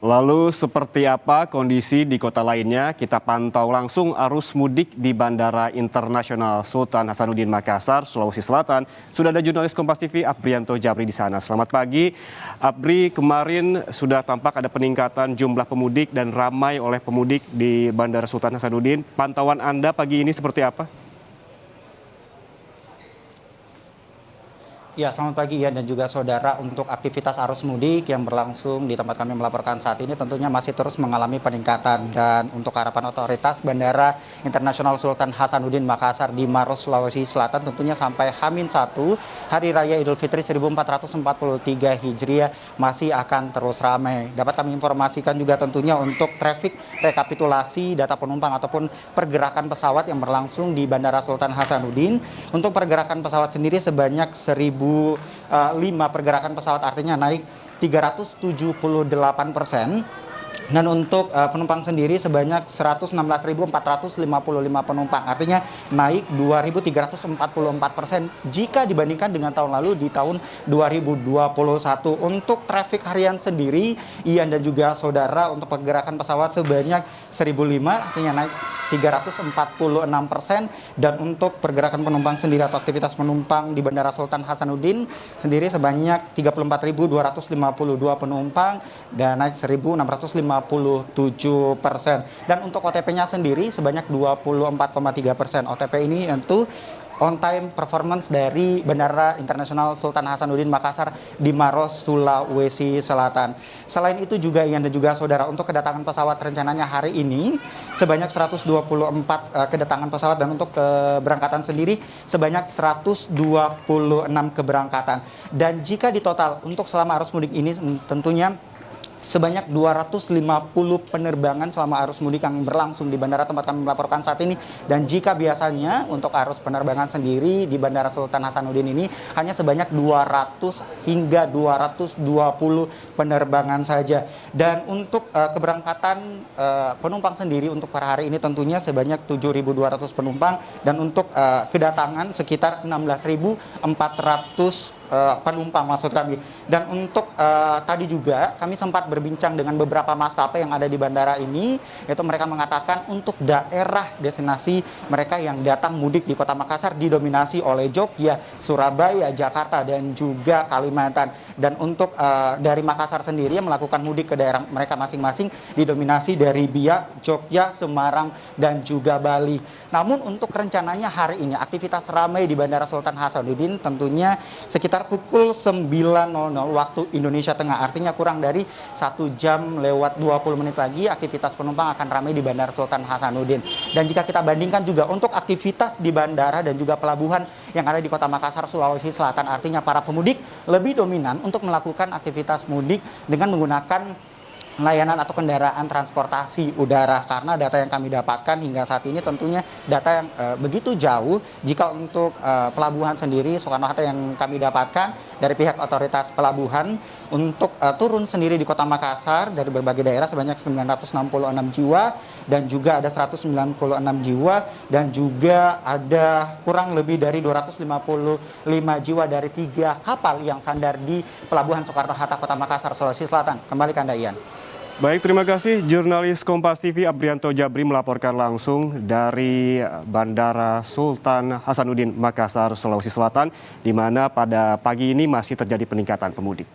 Lalu seperti apa kondisi di kota lainnya? Kita pantau langsung arus mudik di Bandara Internasional Sultan Hasanuddin Makassar, Sulawesi Selatan. Sudah ada jurnalis Kompas TV Aprianto Jabri di sana. Selamat pagi. Apri, kemarin sudah tampak ada peningkatan jumlah pemudik dan ramai oleh pemudik di Bandara Sultan Hasanuddin. Pantauan Anda pagi ini seperti apa? Ya, selamat pagi ya dan juga saudara. Untuk aktivitas arus mudik yang berlangsung di tempat kami melaporkan saat ini tentunya masih terus mengalami peningkatan. Dan untuk harapan otoritas Bandara Internasional Sultan Hasanuddin Makassar di Maros, Sulawesi Selatan tentunya sampai H-1 Hari Raya Idul Fitri 1443 Hijriah masih akan terus ramai. Dapat kami informasikan juga tentunya untuk traffic rekapitulasi data penumpang ataupun pergerakan pesawat yang berlangsung di Bandara Sultan Hasanuddin. Untuk pergerakan pesawat sendiri sebanyak 1.005 pergerakan pesawat, artinya naik 378%. Dan untuk penumpang sendiri sebanyak 116.455 penumpang, artinya naik 2.344% jika dibandingkan dengan tahun lalu di tahun 2021. Untuk traffic harian sendiri, Ian dan juga saudara, untuk pergerakan pesawat sebanyak 1.005, artinya naik 346%. Dan untuk pergerakan penumpang sendiri atau aktivitas penumpang di Bandara Sultan Hasanuddin sendiri sebanyak 34.252 penumpang dan naik 1.657%. Dan untuk OTP-nya sendiri sebanyak 24,3%. OTP ini tentu on time performance dari Bandara Internasional Sultan Hasanuddin Makassar di Maros, Sulawesi Selatan. Selain itu juga Ian dan juga saudara, untuk kedatangan pesawat rencananya hari ini sebanyak 124 kedatangan pesawat, dan untuk keberangkatan sendiri sebanyak 126 keberangkatan. Dan jika di total untuk selama arus mudik ini tentunya sebanyak 250 penerbangan selama arus mudik yang berlangsung di bandara tempat kami melaporkan saat ini. Dan jika biasanya untuk arus penerbangan sendiri di Bandara Sultan Hasanuddin ini hanya sebanyak 200 hingga 220 penerbangan saja. Dan untuk keberangkatan penumpang sendiri untuk per hari ini tentunya sebanyak 7.200 penumpang, dan untuk kedatangan sekitar 16.400 penumpang maksud kami. Dan untuk tadi juga kami sempat berbincang dengan beberapa maskapai yang ada di bandara ini, yaitu mereka mengatakan untuk daerah destinasi mereka yang datang mudik di Kota Makassar didominasi oleh Jogja, Surabaya, Jakarta, dan juga Kalimantan. Dan untuk dari Makassar sendiri yang melakukan mudik ke daerah mereka masing-masing didominasi dari Biak, Jogja, Semarang, dan juga Bali. Namun untuk rencananya hari ini aktivitas ramai di Bandara Sultan Hasanuddin tentunya sekitar pukul 9.00 waktu Indonesia Tengah, artinya kurang dari 1 jam lewat 20 menit lagi aktivitas penumpang akan ramai di Bandara Sultan Hasanuddin. Dan jika kita bandingkan juga untuk aktivitas di bandara dan juga pelabuhan yang ada di Kota Makassar, Sulawesi Selatan, artinya para pemudik lebih dominan untuk melakukan aktivitas mudik dengan menggunakan layanan atau kendaraan transportasi udara, karena data yang kami dapatkan hingga saat ini tentunya data yang begitu jauh. Jika untuk pelabuhan sendiri Soekarno-Hatta yang kami dapatkan dari pihak otoritas pelabuhan, untuk turun sendiri di Kota Makassar dari berbagai daerah sebanyak 966 jiwa, dan juga ada 196 jiwa, dan juga ada kurang lebih dari 255 jiwa dari 3 kapal yang sandar di Pelabuhan Soekarno-Hatta Kota Makassar, Sulawesi Selatan. Kembali ke Anda, Ian. Baik, terima kasih jurnalis Kompas TV Aprianto Jabri melaporkan langsung dari Bandara Sultan Hasanuddin Makassar, Sulawesi Selatan, di mana pada pagi ini masih terjadi peningkatan pemudik.